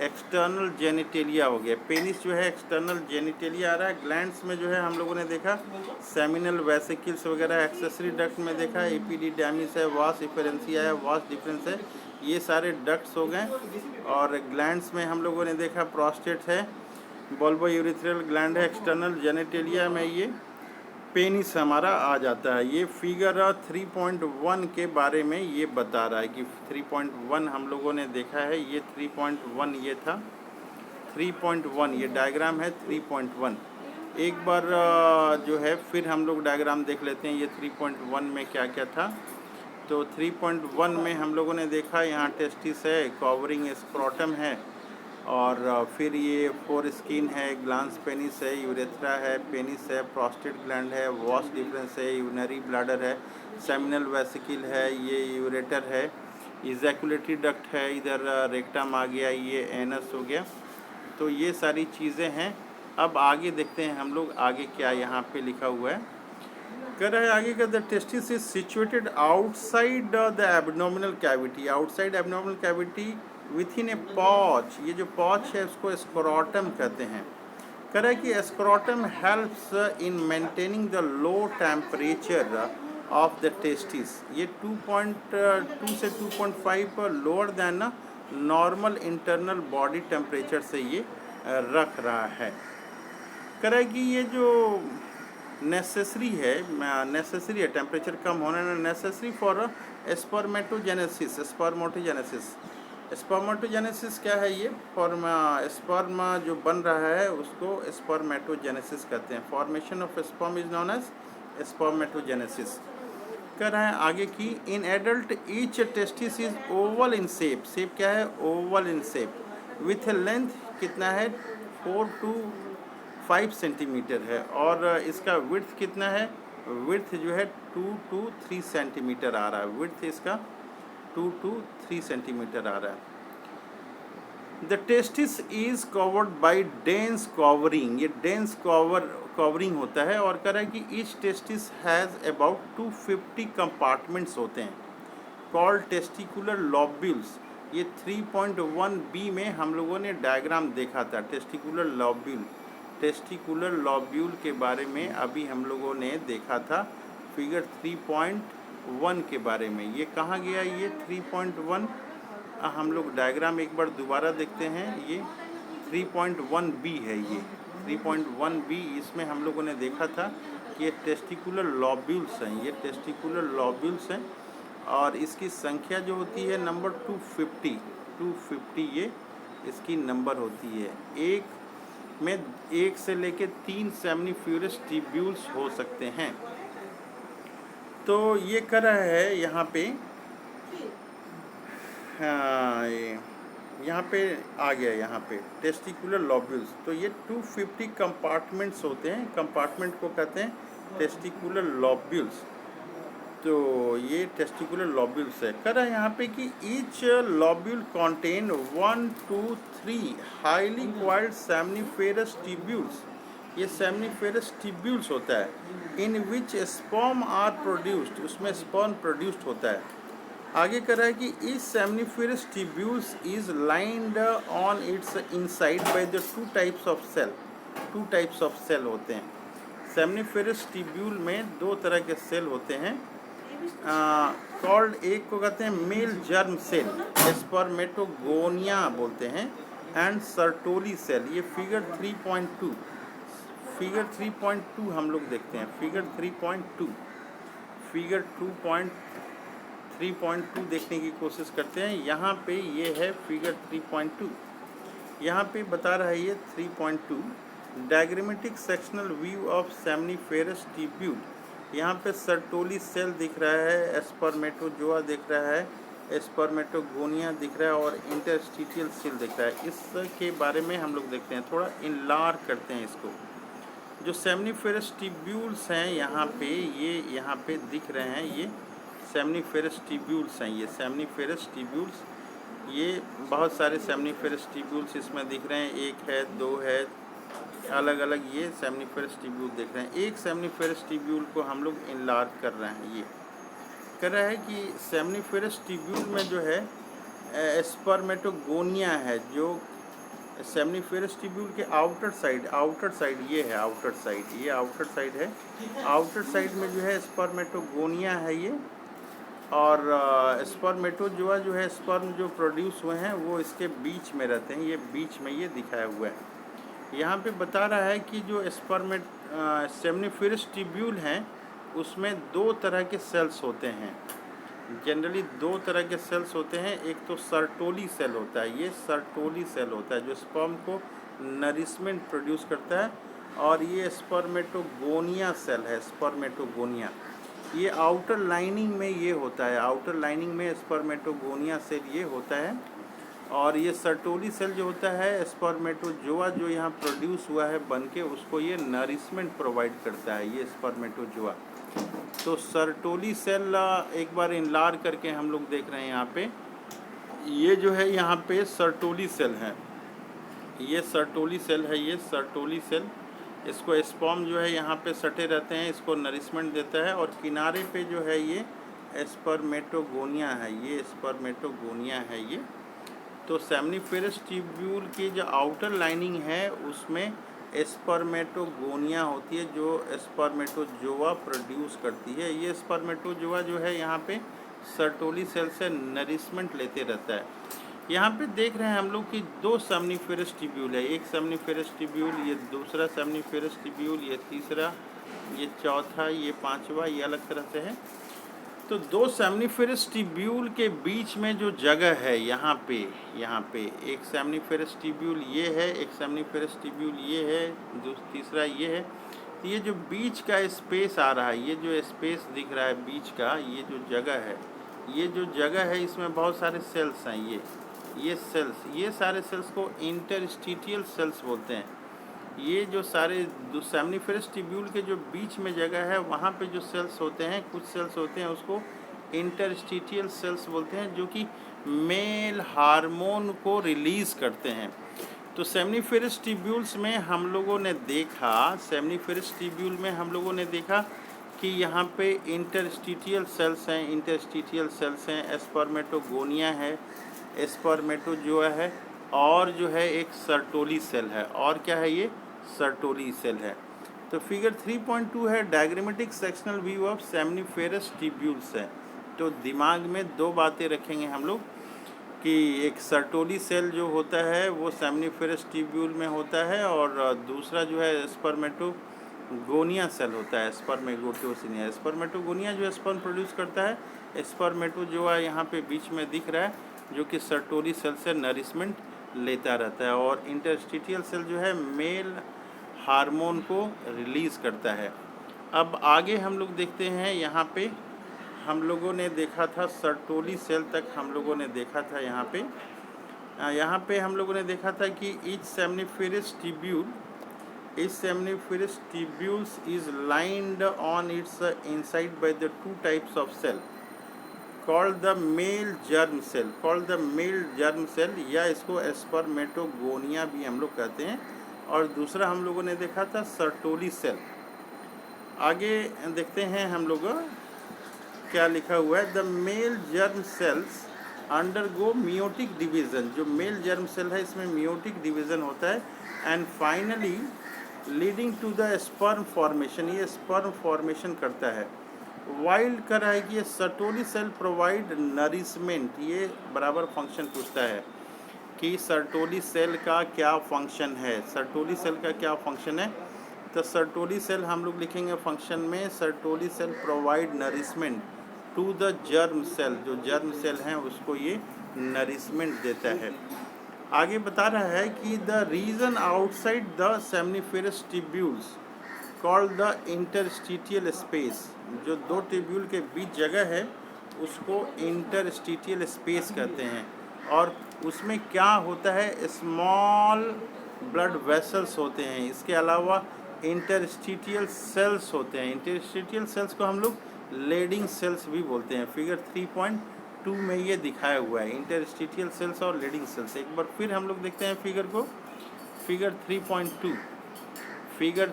एक्सटर्नल जेनिटेलिया हो गया। पेनिस जो है एक्सटर्नल जेनिटेलिया आ रहा है। ग्लैंड्स में जो है हम लोगों ने देखा सेमिनल वेसिकल्स वगैरह, एक्सेसरी डक्ट में देखा एपिडिडामिस है, वास इफेरेंसिया है, वास डिफरेंस है, ये सारे डक्ट्स हो गए। और ग्लैंड्स में हम लोगों ने देखा प्रोस्टेट है, बल्बो यूरिथ्रल ग्लैंड है, एक्सटर्नल जेनिटेलिया में ये पेनिस हमारा आ जाता है। ये फिगर 3.1 के बारे में ये बता रहा है कि 3.1 हम लोगों ने देखा है। ये 3.1 ये था, 3.1 ये डायग्राम है 3.1। एक बार जो है फिर हम लोग डायग्राम देख लेते हैं ये 3.1 में क्या क्या था। तो 3.1 में हम लोगों ने देखा यहाँ टेस्टिस है, कवरिंग स्क्रोटम है, और फिर ये फोर स्किन है, ग्लांस पेनिस है, यूरेथ्रा है, पेनिस है, प्रोस्टेट ग्लैंड है, वॉस डिफरेंस है, यूनरी ब्लैडर है, सेमिनल वेसिकल है, ये यूरेटर है, इजैकुलेटरी डक्ट है, इधर रेक्टम आ गया, ये एनस हो गया। तो ये सारी चीज़ें हैं। अब आगे देखते हैं हम लोग आगे क्या यहाँ पे लिखा हुआ है। कह रहा है आगे का the testis is situated outside the abdominal cavity, outside abdominal cavity within a pouch. ये जो पॉच है उसको स्क्रोटम कहते हैं। कह रहा है कि scrotum helps in maintaining the low temperature of the testis. ये 2.2 से 2.5 lower than normal internal body temperature से ये रख रहा है। कह रहा है कि ये जो नेसेसरी है टेम्परेचर कम होना, नेसेसरी फॉर स्पर्मेटोजेनेसिस। स्पर्मेटोजेनेसिस क्या है, ये स्पर्म जो बन रहा है उसको स्पर्मेटोजेनेसिस कहते हैं। Formation of sperm is known as spermatogenesis. कह रहा है आगे की in adult each testis is oval in shape. Shape क्या है, oval in shape, with a length कितना है 4 to 5 सेंटीमीटर है, और इसका विड्थ कितना है, विड्थ जो है 2 to 3 सेंटीमीटर आ रहा है। विड्थ इसका 2 to 3 सेंटीमीटर आ रहा है। The testis is covered by dense covering. ये डेंस कवरिंग होता है। और कह रहा है कि each testis has about 250 compartments होते हैं, कॉल्ड टेस्टिकुलर लॉब्यूल्स। ये 3.1b में हम लोगों ने डायग्राम देखा था टेस्टिकुलर लॉब्यूल के बारे में अभी हम लोगों ने देखा था फिगर 3.1 के बारे में। ये कहाँ गया, ये 3.1 हम लोग डायग्राम एक बार दोबारा देखते हैं। ये 3.1b है, ये 3.1b, इसमें हम लोगों ने देखा था कि ये टेस्टिकुलर लॉब्यूल्स हैं, ये टेस्टिकुलर लॉब्यूल्स हैं, और इसकी संख्या जो होती है नंबर 250। 250 ये इसकी नंबर होती है। एक में 1 से लेके 3 सेमनीफेरस ट्यूब्यूल्स हो सकते हैं। तो ये कर रहा है यहाँ पे, हाँ यहाँ पे आ गया, यहाँ पे टेस्टिकुलर लॉब्यूल्स। तो ये 250 कंपार्टमेंट्स होते हैं, कंपार्टमेंट को कहते हैं टेस्टिकुलर लॉब्यूल्स। तो ये टेस्टिकुलर लॉब्यूल्स है। कह रहा है यहाँ पे कि each lobule contain 1 2 3 highly coiled seminiferous tubules. ये सेमनीफेरस ट्यूब्यूल्स होता है। In which sperm are produced, उसमें स्पर्म प्रोड्यूस्ड होता है। आगे कह रहा है कि इस seminiferous tubules is lined on its inside by the 2 types of cell. 2 types of cell होते हैं सेमनीफेरस ट्यूब्यूल में। 2 तरह के सेल होते हैं कॉल्ड, एक को कहते हैं मेल जर्म सेल, स्पर्मेटोगोनिया बोलते हैं, एंड सर्टोली सेल। ये फिगर 3.2, फिगर 3.2 हम लोग देखते हैं। फिगर 3.2, फिगर 3.2 देखने की कोशिश करते हैं। यहाँ पे ये है फिगर 3.2। यहाँ पे बता रहा है ये 3.2 diagrammatic sectional view of seminiferous tubule. यहाँ पे सर्टोली सेल दिख रहा है, स्पर्मेटोजोआ दिख रहा है, स्पर्मेटोगोनिया दिख रहा है और इंटरस्टिशियल सेल दिख रहा है। इसके बारे में हम लोग देखते हैं, थोड़ा इनलार करते हैं इसको। जो सेमनीफेरस ट्यूब्यूल्स हैं यहाँ पे, ये यहाँ पे दिख रहे हैं, ये सेमनीफेरस ट्यूब्यूल्स हैं। ये सेमनीफेरस ट्यूब्यूल्स, ये बहुत सारे सेमनीफेरस ट्यूब्यूल्स इसमें दिख रहे हैं। 1 है, 2 है, अलग अलग ये सेमनीफेरस ट्यूब्यूल देख रहे हैं। एक सेमनीफेरस ट्यूब्यूल को हम लोग इनलार्ज कर रहे हैं। ये कर रहा है कि सेमनीफेरस ट्यूब्यूल में जो है स्पर्मेटोगोनिया है, जो सेमनीफेरस ट्यूब्यूल के आउटर साइड ये है, आउटर साइड, ये आउटर साइड है। आउटर साइड में जो है स्पर्मेटोगोनिया है ये, और स्पर्मेटोजोआ जो है, स्पर्म जो प्रोड्यूस हुए हैं वो इसके बीच में रहते हैं। ये बीच में ये दिखाया हुआ है। यहाँ पे बता रहा है कि जो सेमनीफेरस ट्यूब्यूल हैं उसमें 2 तरह के सेल्स होते हैं। जनरली 2 तरह के सेल्स होते हैं। एक तो सर्टोली सेल होता है, ये सर्टोली सेल होता है जो स्पर्म को नरिशमेंट प्रोड्यूस करता है, और ये स्पर्मेटोगोनिया सेल है, स्पर्मेटोगोनिया। ये आउटर लाइनिंग में ये होता है, आउटर लाइनिंग में स्पर्मेटोगोनिया सेल ये होता है। और ये सर्टोली सेल जो होता है, स्पर्मेटोजोआ जो यहाँ प्रोड्यूस हुआ है बनके, उसको ये नरिशमेंट प्रोवाइड करता है, ये स्पर्मेटोजोआ। तो सर्टोली सेल एक बार इनलार करके हम लोग देख रहे हैं यहाँ पे। ये जो है यहाँ पे सर्टोली सेल है, ये सर्टोली सेल है, ये सर्टोली सेल। इसको स्पर्म जो है यहाँ पे सटे रहते हैं, इसको नरिशमेंट देता है। और किनारे पे जो है ये स्पर्मेटोगोनिया है, ये स्पर्मेटोगोनिया है ये। तो सेमनीफेरस ट्यूब्यूल की जो आउटर लाइनिंग है उसमें स्पर्मेटोगोनिया होती है, जो स्पर्मेटोजोआ प्रोड्यूस करती है। ये स्पर्मेटोजोआ जो है यहाँ पे सर्टोली सेल से नरिशमेंट लेते रहता है। यहाँ पे देख रहे हैं हम लोग कि 2 सेमनीफेरस ट्यूब्यूल है। एक सेमनीफेरस ट्यूब्यूल, ये दूसरा सेमनीफेरस ट्यूब्यूल, ये तीसरा, ये चौथा, ये 5वां, ये अलग तरह से है। तो 2 सेमनीफेरस ट्यूब्यूल के बीच में जो जगह है यहाँ पे एक सेमनीफेरस ट्यूब्यूल ये है, एक सेमनीफेरस ट्यूब्यूल ये है, तीसरा ये है। तो ये जो बीच का स्पेस आ रहा है, ये जो स्पेस दिख रहा है बीच का, ये जो जगह है, ये जो जगह है इसमें बहुत सारे सेल्स हैं। ये सेल्स, ये सारे सेल्स को इंटरस्टिशियल सेल्स बोलते हैं। ये जो सारे सेमनीफेरस ट्यूब्यूल के जो बीच में जगह है वहाँ पे जो सेल्स होते हैं, कुछ सेल्स होते हैं उसको इंटरस्टिशियल सेल्स बोलते हैं, जो कि मेल हार्मोन को रिलीज़ करते हैं। तो सेमनीफेरस ट्यूब्यूल्स में हम लोगों ने देखा, सेमनीफेरस ट्यूब्यूल में हम लोगों ने देखा कि यहाँ पे इंटरस्टिशियल सेल्स हैं, इंटरस्टिशियल सेल्स हैं, स्पर्मेटोगोनिया है, स्पर्मेटोजोआ है, और जो है एक सर्टोली सेल है। और क्या है ये? सर्टोली सेल है। तो फिगर 3.2 है diagrammatic sectional view of seminiferous tubules है। तो दिमाग में 2 बातें रखेंगे हम लोग कि एक सर्टोली सेल जो होता है वो सेमनीफेरस ट्यूब्यूल में होता है, और दूसरा जो है स्पर्मेटोगोनिया सेल होता है, स्पर्मेटोगोनिया जो स्पर्म प्रोड्यूस करता है। स्पर्मेटोजोआ यहाँ पे बीच में दिख रहा है, जो कि सर्टोली सेल से नरिशमेंट लेता रहता है, और इंटरस्टिशियल सेल जो है मेल हार्मोन को रिलीज़ करता है। अब आगे हम लोग देखते हैं, यहाँ पे हम लोगों ने देखा था सर्टोली सेल तक हम लोगों ने देखा था। यहाँ पे हम लोगों ने देखा था कि each सेमनिफेरस tubules is lined on its inside by the two types of cell called the male germ cell, या इसको स्पर्मेटोगोनिया भी हम लोग कहते हैं, और दूसरा हम लोगों ने देखा था सर्टोली सेल। आगे देखते हैं हम लोग क्या लिखा हुआ है। The male germ cells undergo meiotic division, जो मेल जर्म सेल है इसमें मियोटिक डिवीज़न होता है, and finally leading to the sperm formation, ये स्पर्म फॉर्मेशन करता है। वाइल्ड कर रहा है कि ये सर्टोली सेल प्रोवाइड नरिशमेंट, ये बराबर फंक्शन पूछता है कि सर्टोली सेल का क्या फंक्शन है। सर्टोली सेल का क्या फंक्शन है, तो सर्टोली सेल हम लोग लिखेंगे फंक्शन में, Sertoli cell provide nourishment to the germ cell, जो जर्म सेल हैं उसको ये नरिशमेंट देता है। आगे बता रहा है कि the region outside the seminiferous tubules called the interstitial space, जो दो ट्यूब्यूल के बीच जगह है उसको इंटरस्टिशियल स्पेस कहते हैं, और उसमें क्या होता है, स्मॉल ब्लड वेसल्स होते हैं। इसके अलावा इंटरस्टिशियल सेल्स होते हैं। इंटरस्टिशियल सेल्स को हम लोग लेडिंग सेल्स भी बोलते हैं। फिगर 3.2 में ये दिखाया हुआ है, इंटरस्टिशियल सेल्स और लेडिंग सेल्स। एक बार फिर हम लोग देखते हैं फिगर को, फिगर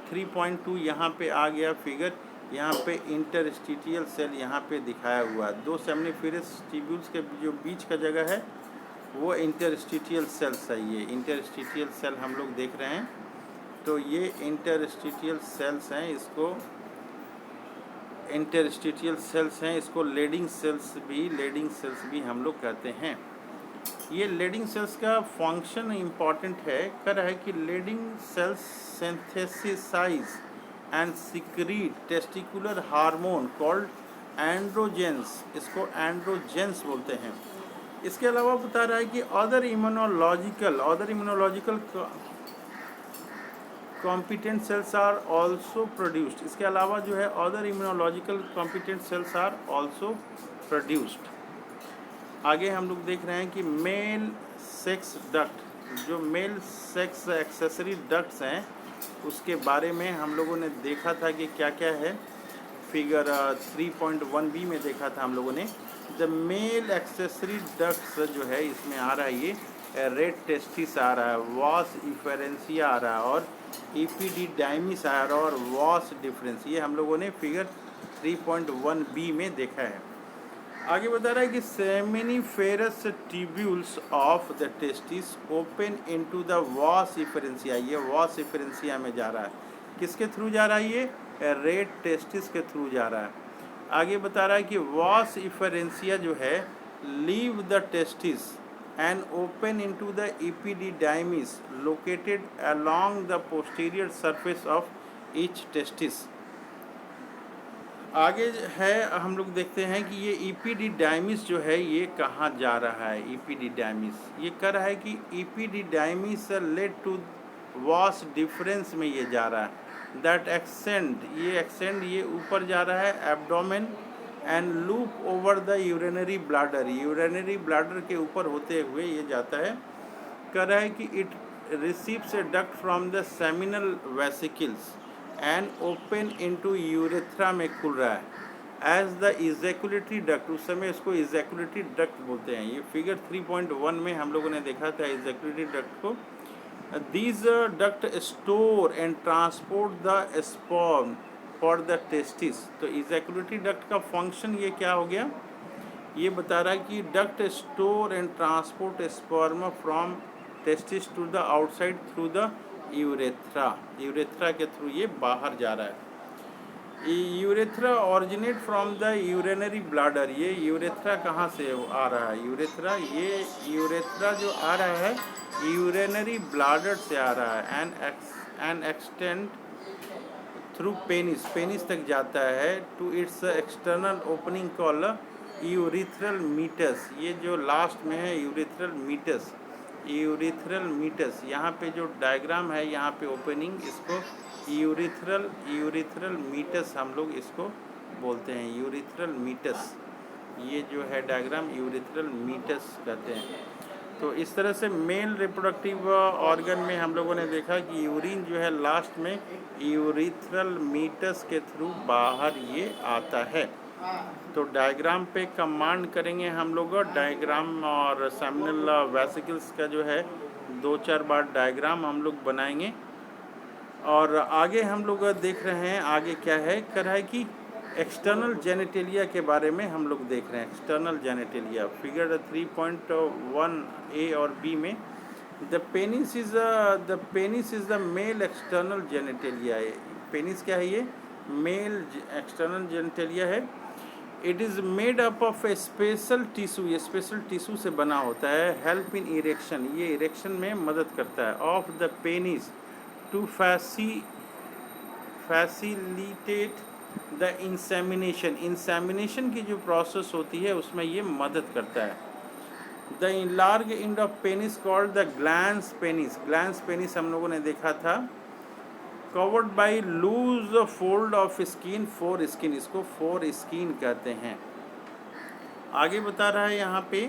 3.2 यहाँ पे आ गया फिगर। यहाँ पे इंटरस्टिशियल सेल यहाँ पे दिखाया हुआ है। दो सेमनिफेरस ट्यूब्यूल्स के जो बीच का जगह है वो इंटरस्टिशियल सेल्स है। ये इंटरस्टिशियल सेल हम लोग देख रहे हैं, तो ये इंटरस्टिशियल सेल्स हैं, इसको इंटरस्टिशियल सेल्स हैं, इसको लेडिंग सेल्स भी हम लोग कहते हैं। ये लेडिंग सेल्स का फंक्शन इम्पॉर्टेंट है। कह रहा है कि Leydig cells synthesize and secrete testicular hormone called androgens, इसको एंड्रोजेंस बोलते हैं। इसके अलावा बता रहा है कि other immunological competent cells are also produced, इसके अलावा जो है other immunological competent cells are also produced. आगे हम लोग देख रहे हैं कि मेल सेक्स डक्ट, जो मेल सेक्स एक्सेसरी डक्ट्स हैं उसके बारे में हम लोगों ने देखा था कि क्या क्या है। फिगर 3.1b में देखा था हम लोगों ने। द मेल एक्सेसरी डक्ट्स जो है इसमें आ रहा है, ये रेड टेस्टिस आ रहा है, वास इफेरेंसिया आ रहा है, और इपीडिडाइमिस आ रहा है, और वास डिफरेंस, ये हम लोगों ने फिगर 3.1b में देखा है। आगे बता रहा है कि seminiferous tubules of the testis open into the वास इफेरेंसिया, ये वास इफेरेंसिया में जा रहा है। किसके थ्रू जा रहा है, ये रेड टेस्टिस के थ्रू जा रहा है। आगे बता रहा है कि वास इफेरेंसिया जो है leave the testis and open into the epididymis located along the posterior surface of each testis। आगे है हम लोग देखते हैं कि ये epididymis जो है ये कहाँ जा रहा है। epididymis ये कर रहा है कि epididymis led to vas difference में ये जा रहा है। that extend ये ऊपर जा रहा है abdomen and loop over the urinary bladder के ऊपर होते हुए ये जाता है। कह रहा है कि it receives A duct from the seminal vesicles and open into urethra में खुल रहा है एज द इजैकुलेटरी डक्ट, उस समय इसको इजैकुलेटरी डक्ट बोलते हैं। ये फिगर 3.1 में हम लोगों ने देखा था इजैकुलेटरी डक्ट को। These duct store and transport the sperm for the testis. तो इजैकुलेटरी डक्ट का फंक्शन ये क्या हो गया, ये बता रहा है कि duct store and transport sperm from testis to the outside through the urethra के थ्रू ये बाहर जा रहा है। Urethra originate from the urinary bladder, ये यूरेथ्रा कहाँ से आ रहा है, यूरेथ्रा जो आ रहा है यूरिनरी ब्लैडर से आ रहा है एंड एक्सटेंड थ्रू पेनिस तक जाता है to its external opening call urethral meatus, ये जो लास्ट में है यूरिथ्रल मीटस, यूरिथ्रल मीटस, यहाँ पे जो डायग्राम है यहाँ पे ओपनिंग, इसको यूरिथ्रल मीटस हम लोग इसको बोलते हैं, यूरिथ्रल मीटस। ये जो है डायग्राम यूरिथ्रल मीटस कहते हैं। तो इस तरह से मेल रिप्रोडक्टिव ऑर्गन में हम लोगों ने देखा कि यूरिन जो है लास्ट में यूरिथ्रल मीटस के थ्रू बाहर ये आता है। तो डायग्राम पे कमांड करेंगे हम लोग, डायग्राम और सेमिनल वेसिकल्स का जो है 2-4 बार डायग्राम हम लोग बनाएंगे। और आगे हम लोग देख रहे हैं आगे क्या है कर रहा है कि एक्सटर्नल जेनेटेलिया के बारे में हम लोग देख रहे हैं। एक्सटर्नल जेनेटेलिया फिगर 3.1 ए और बी में the penis is the male external genitalia. Penis क्या है? ये मेल एक्सटर्नल जेनेटेलिया है। It is made up of a special tissue, ये स्पेशल टिश्यू से बना होता है। हेल्प इन इरेक्शन, ये इरेक्शन में मदद करता है। Of the penis to facilitate the insemination, insemination की जो प्रोसेस होती है उसमें ये मदद करता है। The large end of penis called the glans penis, glans penis हम लोगों ने देखा था। Covered by loose fold of skin, foreskin, इसको फोर स्किन कहते हैं। आगे बता रहा है यहाँ पे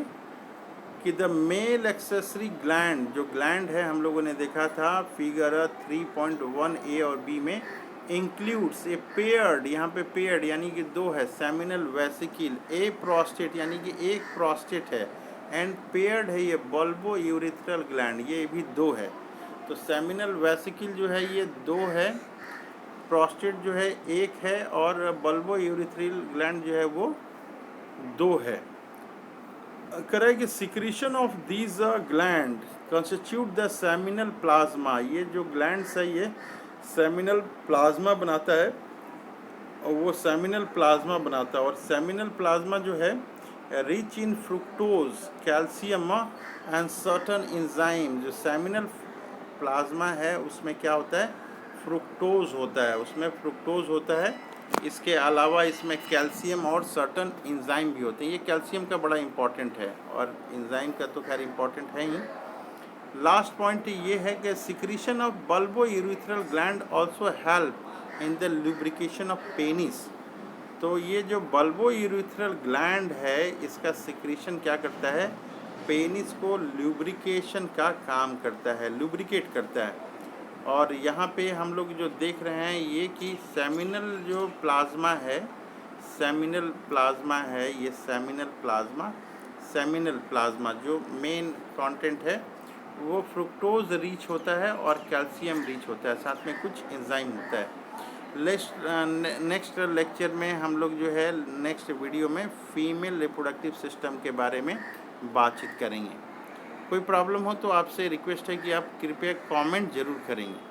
कि द मेल एक्सेसरी ग्लैंड, जो ग्लैंड है हम लोगों ने देखा था फिगर 3.1 ए और बी में, इंक्लूड्स ए पेयर्ड, यहाँ पे पेयर्ड यानी कि दो है, सेमिनल वेसिकल, ए प्रोस्टेट यानी कि एक प्रोस्टेट है, एंड पेयर्ड है ये बल्बो यूरिथ्रल ग्लैंड, ये भी दो है। तो सेमिनल वेसिकल जो है ये दो है, प्रोस्टेट जो है एक है, और बल्बो यूरिथ्रल ग्लैंड जो है वो दो है। करे कि secretion of these gland constitute the seminal plasma, ये जो ग्लैंड्स है ये सेमिनल प्लाज्मा बनाता है, और वो सेमिनल प्लाज्मा बनाता है। और सेमिनल प्लाज्मा जो है rich in fructose, calcium and certain enzyme. जो सेमिनल प्लाज्मा है उसमें क्या होता है? फ्रुक्टोज होता है, उसमें फ्रुक्टोज होता है। इसके अलावा इसमें कैल्शियम और सर्टन एंजाइम भी होते हैं। ये कैल्शियम का बड़ा इंपॉर्टेंट है और एंजाइम का तो खैर इंपॉर्टेंट है ही। लास्ट पॉइंट ये है कि secretion of bulbo urethral gland also help in the lubrication of penis. तो ये जो बल्बो यूरिथ्रल ग्लैंड है इसका सिक्रीशन क्या करता है? पेनिस को लुब्रिकेशन का काम करता है, लुब्रिकेट करता है। और यहाँ पे हम लोग जो देख रहे हैं ये कि सेमिनल जो प्लाज्मा है, सेमिनल प्लाज्मा है, ये सेमिनल प्लाज्मा जो मेन कंटेंट है वो फ्रुक्टोज रिच होता है और कैल्शियम रिच होता है, साथ में कुछ एंजाइम होता है। नेक्स्ट लेक्चर में हम लोग जो है नेक्स्ट वीडियो में फीमेल रिप्रोडक्टिव सिस्टम के बारे में बातचीत करेंगे। कोई प्रॉब्लम हो तो आपसे रिक्वेस्ट है कि आप कृपया कमेंट ज़रूर करेंगे।